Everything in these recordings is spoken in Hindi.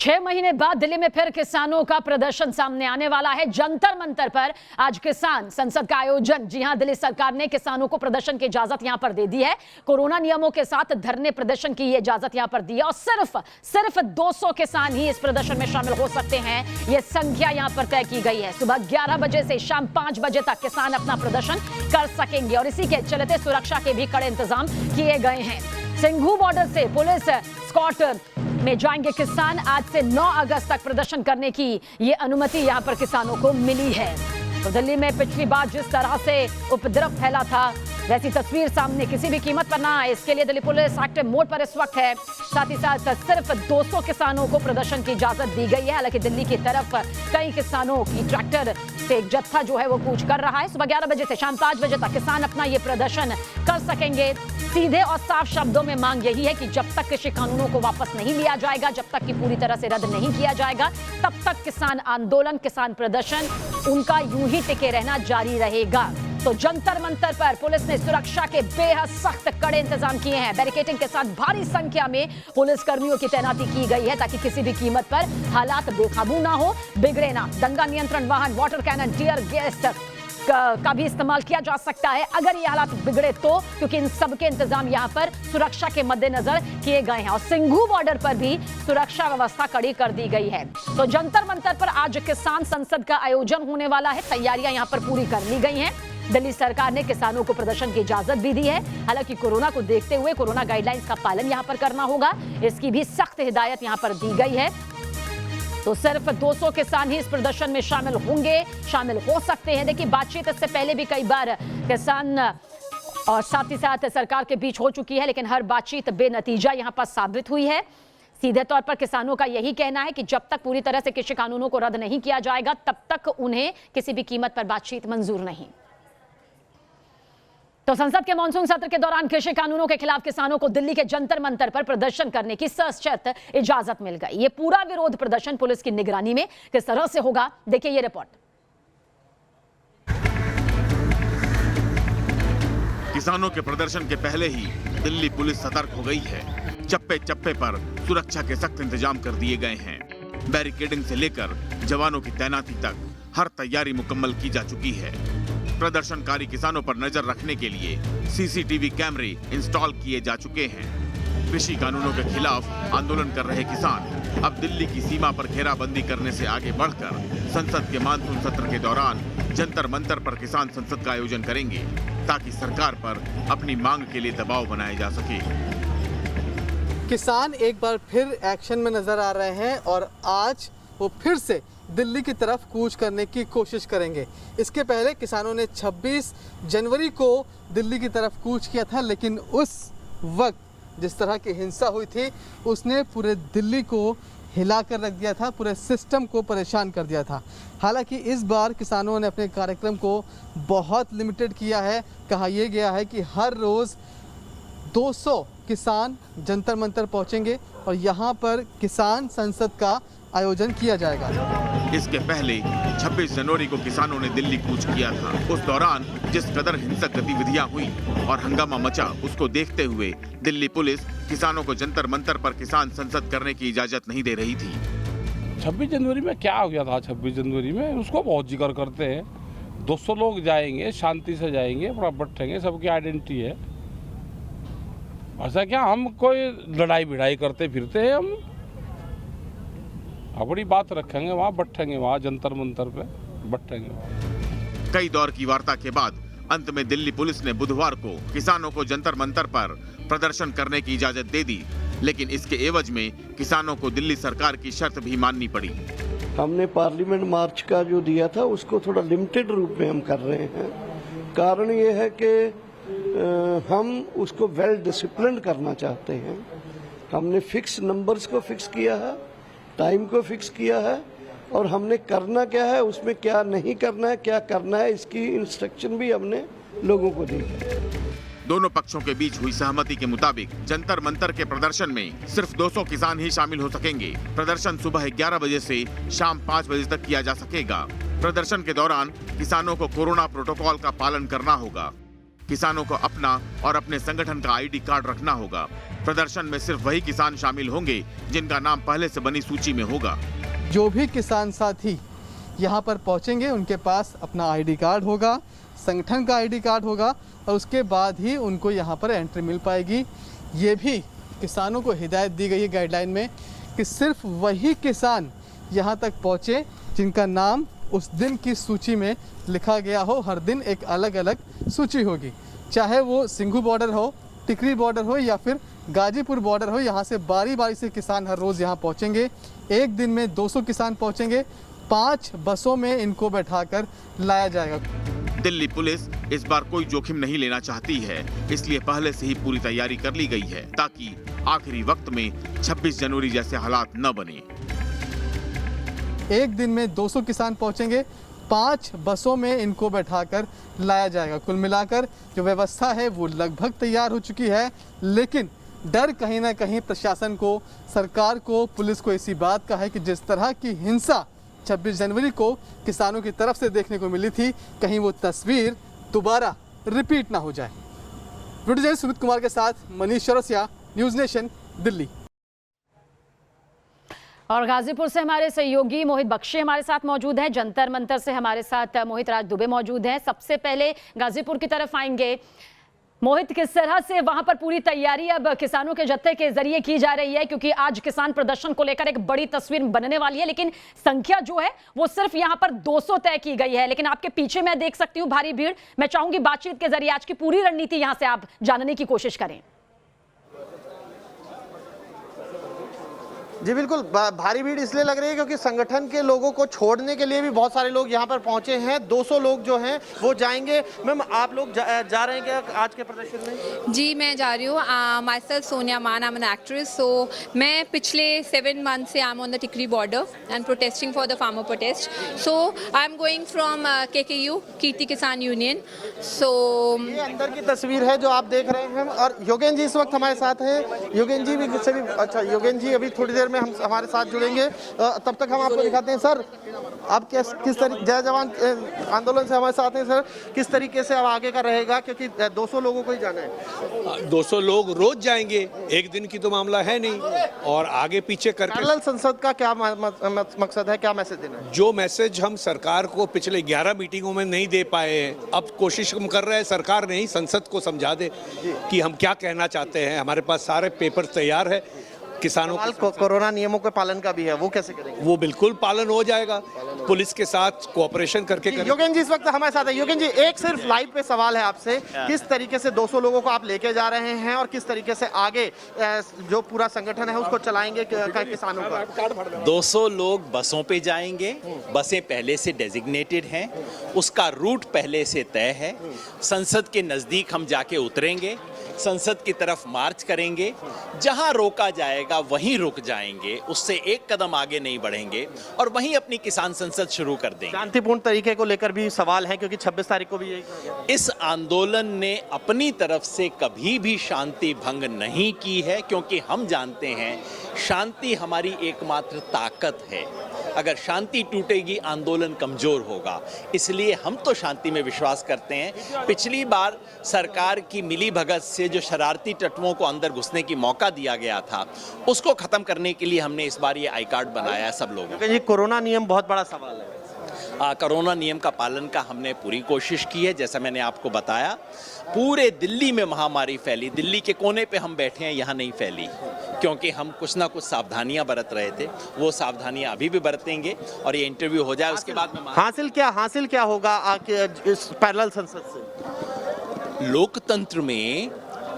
6 महीने बाद दिल्ली में फिर किसानों का प्रदर्शन सामने आने वाला है। जंतर मंतर पर आज किसान संसद का आयोजन। जी हां, दिल्ली सरकार ने किसानों को प्रदर्शन की इजाजत यहां पर दे दी है। कोरोना नियमों के साथ धरने प्रदर्शन की ये इजाजत यहां पर दी है और सिर्फ 200 किसान ही इस प्रदर्शन में शामिल हो सकते हैं। ये संख्या यहां पर तय की गई है। सुबह 11 बजे से शाम 5 बजे तक किसान अपना प्रदर्शन कर सकेंगे और इसी के चलते सुरक्षा के भी कड़े इंतजाम किए गए हैं। सिंघू बॉर्डर से पुलिस स्कॉट में जाएंगे किसान। आज से 9 अगस्त तक प्रदर्शन करने की ये अनुमति यहां पर किसानों को मिली है। तो दिल्ली में पिछली बार जिस तरह से उपद्रव फैला था, वैसी तस्वीर सामने किसी भी कीमत पर ना आए, इसके लिए दिल्ली पुलिस एक्टिव मोड पर इस वक्त है। साथ ही साथ सिर्फ 200 किसानों को प्रदर्शन की इजाजत दी गई है। हालांकि दिल्ली की तरफ कई किसानों की ट्रैक्टर से एक जत्था जो है वो कूच कर रहा है। सुबह 11 बजे से शाम 5 बजे तक किसान अपना ये प्रदर्शन कर सकेंगे। सीधे और साफ शब्दों में मांग यही है कि जब तक कृषि कानूनों को वापस नहीं लिया जाएगा, जब तक कि पूरी तरह से रद्द नहीं किया जाएगा, तब तक किसान आंदोलन, किसान प्रदर्शन उनका यूं ही टिके रहना जारी रहेगा। तो जंतर मंतर पर पुलिस ने सुरक्षा के बेहद सख्त कड़े इंतजाम किए हैं। बैरिकेडिंग के साथ भारी संख्या में पुलिस कर्मियों की तैनाती की गई है ताकि किसी भी कीमत पर हालात बेकाबू ना हो, बिगड़े ना। दंगा नियंत्रण वाहन, वाटर कैनन, टीयर गैस का भी इस्तेमाल किया जा सकता है अगर ये हालात बिगड़े तो, क्योंकि इन सब के इंतजाम यहां पर सुरक्षा के मद्देनजर किए गए हैं। और सिंघू बॉर्डर पर भी सुरक्षा व्यवस्था कड़ी कर दी गई है। तो जंतर मंतर पर आज किसान संसद का आयोजन होने वाला है। तैयारियां यहां पर पूरी कर ली गई हैं। दिल्ली सरकार ने किसानों को प्रदर्शन की इजाजत भी दी है। हालांकि कोरोना को देखते हुए कोरोना गाइडलाइंस का पालन यहां पर करना होगा, इसकी भी सख्त हिदायत यहां पर दी गई है। तो सिर्फ 200 किसान ही इस प्रदर्शन में शामिल हो सकते हैं। देखिए, बातचीत इससे पहले भी कई बार किसान और साथ ही साथ सरकार के बीच हो चुकी है, लेकिन हर बातचीत बेनतीजा यहां पर साबित हुई है। सीधे तौर पर किसानों का यही कहना है कि जब तक पूरी तरह से कृषि कानूनों को रद्द नहीं किया जाएगा, तब तक उन्हें किसी भी कीमत पर बातचीत मंजूर नहीं। तो संसद के मानसून सत्र के दौरान कृषि कानूनों के खिलाफ किसानों को दिल्ली के जंतर मंतर पर प्रदर्शन करने की सशर्त इजाजत मिल गई। ये पूरा विरोध प्रदर्शन पुलिस की निगरानी में किस तरह से होगा, देखिए ये रिपोर्ट। किसानों के प्रदर्शन के पहले ही दिल्ली पुलिस सतर्क हो गई है। चप्पे चप्पे पर सुरक्षा के सख्त इंतजाम कर दिए गए हैं। बैरिकेडिंग से लेकर जवानों की तैनाती तक हर तैयारी मुकम्मल की जा चुकी है। प्रदर्शनकारी किसानों पर नजर रखने के लिए सीसीटीवी कैमरे इंस्टॉल किए जा चुके हैं। कृषि कानूनों के खिलाफ आंदोलन कर रहे किसान अब दिल्ली की सीमा पर घेराबंदी करने से आगे बढ़कर संसद के मानसून सत्र के दौरान जंतर मंतर पर किसान संसद का आयोजन करेंगे, ताकि सरकार पर अपनी मांग के लिए दबाव बनाया जा सके। किसान एक बार फिर एक्शन में नजर आ रहे हैं और आज वो फिर से दिल्ली की तरफ कूच करने की कोशिश करेंगे। इसके पहले किसानों ने 26 जनवरी को दिल्ली की तरफ कूच किया था, लेकिन उस वक्त जिस तरह की हिंसा हुई थी उसने पूरे दिल्ली को हिला कर रख दिया था, पूरे सिस्टम को परेशान कर दिया था। हालांकि इस बार किसानों ने अपने कार्यक्रम को बहुत लिमिटेड किया है। कहा यह गया है कि हर रोज़ 200 किसान जंतर मंतर पहुंचेंगे और यहाँ पर किसान संसद का आयोजन किया जाएगा। इसके पहले 26 जनवरी को किसानों ने दिल्ली कूच किया था। उस दौरान जिस कदर हिंसक गतिविधियां हुई और हंगामा मचा, उसको देखते हुए दिल्ली पुलिस किसानों को जंतर मंतर पर किसान संसद करने की इजाजत नहीं दे रही थी। 26 जनवरी में क्या हो गया था? 26 जनवरी में उसको बहुत जिक्र करते हैं। 200 लोग जाएंगे, शांति से जाएंगे, अपना बैठेंगे, सबकी आइडेंटिटी है। ऐसा क्या हम कोई लड़ाई भिड़ाई करते फिरते हैं? हम अपनी बात रखेंगे, वहाँ बैठेंगे, वहाँ जंतर मंतर पे बैठेंगे। कई दौर की वार्ता के बाद अंत में दिल्ली पुलिस ने बुधवार को किसानों को जंतर मंतर पर प्रदर्शन करने की इजाजत दे दी, लेकिन इसके एवज में किसानों को दिल्ली सरकार की शर्त भी माननी पड़ी। हमने पार्लियामेंट मार्च का जो दिया था उसको थोड़ा लिमिटेड रूप में हम कर रहे हैं। कारण ये है कि हम उसको वेल डिसिप्लिन करना चाहते हैं। हमने फिक्स नंबर्स को फिक्स किया है, टाइम को फिक्स किया है और हमने करना क्या है, उसमें क्या नहीं करना है, क्या करना है, इसकी इंस्ट्रक्शन भी हमने लोगों को दी है। दोनों पक्षों के बीच हुई सहमति के मुताबिक जंतर मंतर के प्रदर्शन में सिर्फ 200 किसान ही शामिल हो सकेंगे। प्रदर्शन सुबह 11 बजे से शाम 5 बजे तक किया जा सकेगा। प्रदर्शन के दौरान किसानों को कोरोना प्रोटोकॉल का पालन करना होगा। किसानों को अपना और अपने संगठन का आईडी कार्ड रखना होगा। प्रदर्शन में सिर्फ वही किसान शामिल होंगे जिनका नाम पहले से बनी सूची में होगा। जो भी किसान साथी यहाँ पर पहुँचेंगे उनके पास अपना आईडी कार्ड होगा, संगठन का आईडी कार्ड होगा और उसके बाद ही उनको यहाँ पर एंट्री मिल पाएगी। ये भी किसानों को हिदायत दी गई है गाइडलाइन में कि सिर्फ वही किसान यहाँ तक पहुँचे जिनका नाम उस दिन की सूची में लिखा गया हो। हर दिन एक अलग अलग सूची होगी, चाहे वो सिंघू बॉर्डर हो, टिकरी बॉर्डर हो या फिर गाजीपुर बॉर्डर हो। यहाँ से बारी बारी से किसान हर रोज़ यहाँ पहुँचेंगे। एक दिन में 200 किसान पहुँचेंगे। 5 बसों में इनको बैठाकर लाया जाएगा। दिल्ली पुलिस इस बार कोई जोखिम नहीं लेना चाहती है, इसलिए पहले से ही पूरी तैयारी कर ली गई है ताकि आखिरी वक्त में 26 जनवरी जैसे हालात न बने। एक दिन में 200 किसान पहुंचेंगे। 5 बसों में इनको बैठाकर लाया जाएगा। कुल मिलाकर जो व्यवस्था है वो लगभग तैयार हो चुकी है, लेकिन डर कहीं ना कहीं प्रशासन को, सरकार को, पुलिस को इसी बात का है कि जिस तरह की हिंसा 26 जनवरी को किसानों की तरफ से देखने को मिली थी, कहीं वो तस्वीर दोबारा रिपीट ना हो जाए। वीडियो जर्नलिस्ट सुमित कुमार के साथ मनीष चौरसिया, न्यूज़ नेशन, दिल्ली। और गाजीपुर से हमारे सहयोगी मोहित बख्शी हमारे साथ मौजूद हैं। जंतर मंतर से हमारे साथ मोहित राज दुबे मौजूद हैं। सबसे पहले गाजीपुर की तरफ आएंगे। मोहित, किस तरह से वहां पर पूरी तैयारी अब किसानों के जत्थे के जरिए की जा रही है, क्योंकि आज किसान प्रदर्शन को लेकर एक बड़ी तस्वीर बनने वाली है, लेकिन संख्या जो है वो सिर्फ यहां पर 200 तय की गई है, लेकिन आपके पीछे मैं देख सकती हूं भारी भीड़। मैं चाहूंगी बातचीत के जरिए आज की पूरी रणनीति यहां से आप जानने की कोशिश करें। जी बिल्कुल, भारी भीड़ इसलिए लग रही है क्योंकि संगठन के लोगों को छोड़ने के लिए भी बहुत सारे लोग यहाँ पर पहुँचे हैं। 200 लोग जो हैं वो जाएंगे। मैम, आप लोग जा रहे हैं क्या आज के प्रदर्शन में? जी मैं जा रही हूँ। माई सेल्फ सोनिया मान, आई एम एन एक्ट्रेस। सो मैं पिछले 7 मंथ से I am on the Tikri border and protesting for the farmer protest. So I am going from KKU, कीर्ति किसान यूनियन। सो ये अंदर की तस्वीर है जो आप देख रहे हैं और योगेन जी इस वक्त हमारे साथ हैं। योगेन जी भी अच्छा, योगेन जी अभी थोड़ी देर में हम हमारे साथ जुड़ेंगे। तब तक हम आपको दिखाते हैं। सर, आप किस तरीके जय जवान आंदोलन से हमारे साथ हैं सर, किस तरीके से अब आगे का रहेगा, क्योंकि 200 लोगों को ही जाना है? 200 लोग रोज जाएंगे, एक दिन की तो मामला है नहीं, और आगे पीछे करके पैरेलल संसद का क्या मकसद है, क्या मैसेज देना है? जो मैसेज हम सरकार को पिछले 11 मीटिंगों में नहीं दे पाए हैं, अब कोशिश हम कर रहे हैं सरकार नहीं संसद को समझा दे कि हम क्या कहना चाहते हैं। हमारे पास सारे पेपर तैयार है। किसानों को कोरोना नियमों के पालन का भी है, वो कैसे करेंगे? वो बिल्कुल पालन हो जाएगा, पुलिस के साथ कोऑपरेशन करके योगेन जी इस वक्त हमारे साथ है। योगेन जी, एक सिर्फ लाइव पे सवाल है आपसे, किस तरीके से 200 लोगों को आप लेके जा रहे हैं और किस तरीके से आगे जो पूरा संगठन है उसको चलाएंगे किसानों का? 200 लोग बसों पे जाएंगे। बसें पहले से डेजिग्नेटेड हैं, उसका रूट पहले से तय है। संसद के नज़दीक हम जाके उतरेंगे, संसद की तरफ मार्च करेंगे, जहां रोका जाएगा वहीं रुक जाएंगे, उससे एक कदम आगे नहीं बढ़ेंगे और वहीं अपनी किसान संसद शुरू कर देंगे। शांतिपूर्ण तरीके को लेकर भी सवाल है, क्योंकि 26 तारीख को भी यही इस आंदोलन ने अपनी तरफ से कभी भी शांति भंग नहीं की है, क्योंकि हम जानते हैं शांति हमारी एकमात्र ताकत है। अगर शांति टूटेगी आंदोलन कमजोर होगा, इसलिए हम तो शांति में विश्वास करते हैं। पिछली बार सरकार की मिलीभगत से जो शरारती तत्वों को अंदर घुसने की मौका दिया गया था, उसको खत्म करने के लिए हमने इस बार ये आई कार्ड बनाया है सब लोगों को। ये कोरोना नियम बहुत बड़ा सवाल है। कोरोना नियम का पालन का हमने पूरी कोशिश की है। जैसा मैंने आपको बताया, पूरे दिल्ली में महामारी फैली, दिल्ली के कोने पे हम बैठे हैं, यहाँ नहीं फैली, क्योंकि हम कुछ ना कुछ सावधानियां बरत रहे थे। वो सावधानियां अभी भी बरतेंगे और ये इंटरव्यू हो जाए उसके बाद में हासिल क्या होगा इस पैरेलल संसद से? लोकतंत्र में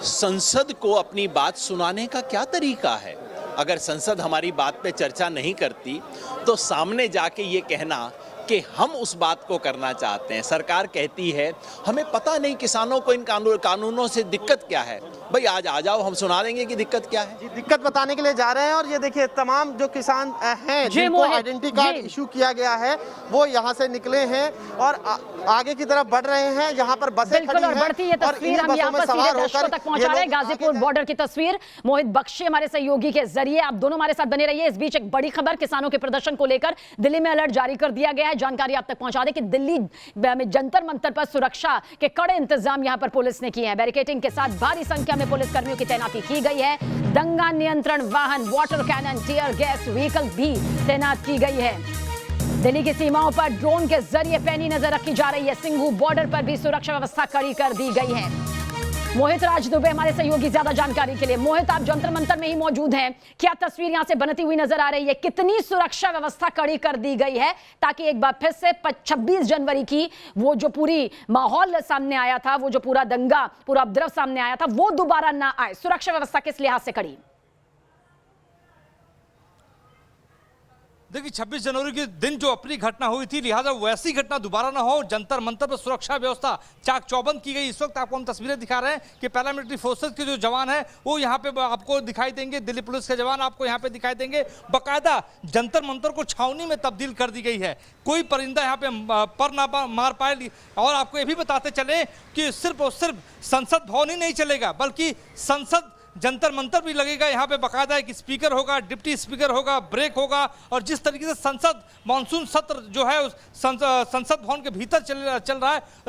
संसद को अपनी बात सुनाने का क्या तरीका है? अगर संसद हमारी बात पे चर्चा नहीं करती तो सामने जाके ये कहना कि हम उस बात को करना चाहते हैं। सरकार कहती है हमें पता नहीं किसानों को इन कानूनों से दिक्कत क्या है, भाई आज आ जाओ, हम सुना देंगे कि दिक्कत क्या है। जी, दिक्कत बताने के लिए जा रहे हैं और ये देखिए तमाम जो किसान हैं जी, जिनको मोहित, आइडेंटिटी कार्ड जी। इशू किया गया है वो यहाँ से निकले हैं और आगे की तरफ बढ़ रहे हैं। यहाँ पर बसें बिल्कुल, खड़ी और हैं बढ़ती ये और तस्वीर इन्हीं हम बसों यहाँ में पर सीधे सवार दर्शकों होकर तक पहुंचा ये रहे हैं। लोग गाजीपुर आगे बॉर्डर की तस्वीर मोहित बख्शी हमारे सहयोगी के जरिए, आप दोनों हमारे साथ बने रहिए। इस बीच एक बड़ी खबर, किसानों के प्रदर्शन को लेकर दिल्ली में अलर्ट जारी कर दिया गया है। जानकारी आप तक पहुंचा दें कि दिल्ली में जंतर मंतर पर सुरक्षा के कड़े इंतजाम यहां पर पुलिस ने किए हैं। बैरिकेडिंग के साथ भारी संख्या में पुलिस कर्मियों की तैनाती की गई है। दंगा नियंत्रण वाहन, water cannon, tear gas vehicle भी तैनात की गई है। दिल्ली की सीमाओं पर ड्रोन के जरिए पैनी नजर रखी जा रही है। सिंघू बॉर्डर पर भी सुरक्षा व्यवस्था कड़ी कर दी गई है। मोहित राज दुबे हमारे सहयोगी ज्यादा जानकारी के लिए। मोहित, आप जंतर मंतर में ही मौजूद हैं, क्या तस्वीर यहां से बनती हुई नजर आ रही है? कितनी सुरक्षा व्यवस्था कड़ी कर दी गई है ताकि एक बार फिर से 26 जनवरी की वो जो पूरी माहौल सामने आया था, वो जो पूरा दंगा, पूरा उपद्रव सामने आया था, वो दोबारा ना आए? सुरक्षा व्यवस्था किस लिहाज से कड़ी? देखिए 26 जनवरी के दिन जो अपनी घटना हुई थी, लिहाजा वैसी घटना दोबारा ना हो, जंतर मंतर पर सुरक्षा व्यवस्था चाक चौबंद की गई। इस वक्त आपको हम तस्वीरें दिखा रहे हैं कि पैरामिलिट्री फोर्सेस के जो जवान हैं वो यहाँ पे आपको दिखाई देंगे, दिल्ली पुलिस के जवान आपको यहाँ पे दिखाई देंगे। बाकायदा जंतर मंतर को छावनी में तब्दील कर दी गई है, कोई परिंदा यहाँ पे पर ना मार पाए। और आपको ये भी बताते चले कि सिर्फ और सिर्फ संसद भवन ही नहीं चलेगा, बल्कि संसद जंतर मंतर भी लगेगा। यहाँ पे बाकायदा एक स्पीकर होगा, डिप्टी स्पीकर होगा, ब्रेक होगा। और जिस तरीके से संसद मानसून सत्र जो है उस संसद भवन के भीतर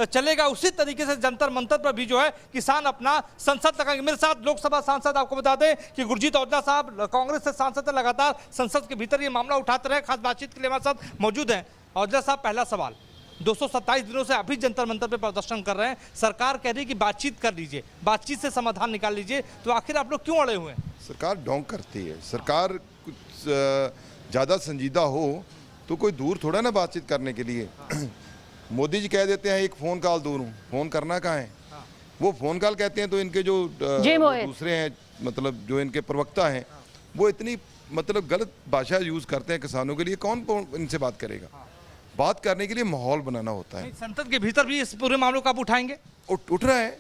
चलेगा, उसी तरीके से जंतर मंतर पर भी जो है किसान अपना संसद लगाएंगे। मेरे साथ लोकसभा सांसद, आपको बता दें कि गुरजीत औजला साहब कांग्रेस से सांसद है, लगातार संसद के भीतर ये मामला उठाते रहे। खास बातचीत के लिए हमारे साथ मौजूद हैं। औजला साहब, पहला सवाल, 227 दिनों से अभी जंतर मंतर पे प्रदर्शन कर रहे हैं, सरकार कह रही है कि बातचीत कर लीजिए, बातचीत से समाधान निकाल लीजिए, तो आखिर आप लोग क्यों अड़े हुए हैं? सरकार ढोंग करती है। सरकार कुछ ज़्यादा संजीदा हो तो कोई दूर थोड़ा ना बातचीत करने के लिए। मोदी जी कह देते हैं एक फ़ोन कॉल दूर हूँ, फ़ोन करना कहाँ है? वो फ़ोन कॉल कहते हैं तो इनके जो दूसरे हैं, मतलब जो इनके प्रवक्ता हैं, वो इतनी मतलब गलत भाषा यूज़ करते हैं किसानों के लिए। कौन इनसे बात करेगा? बात करने के लिए माहौल बनाना होता है। संसद के भीतर भी इस पूरे मामलों का आप उठाएंगे? उठ रहा है,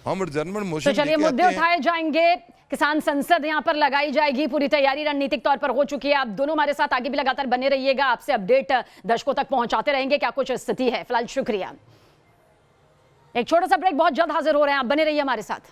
हम जर्मन मोशन। तो चलिए, मुद्दे उठाए जाएंगे। किसान संसद यहां पर लगाई जाएगी, पूरी तैयारी रणनीतिक तौर पर हो चुकी है। आप दोनों हमारे साथ आगे भी लगातार बने रहिएगा, आपसे अपडेट दर्शकों तक पहुंचाते रहेंगे क्या कुछ स्थिति है। फिलहाल शुक्रिया। एक छोटा सा ब्रेक, बहुत जल्द हाजिर हो रहे हैं, आप बने रहिए हमारे साथ।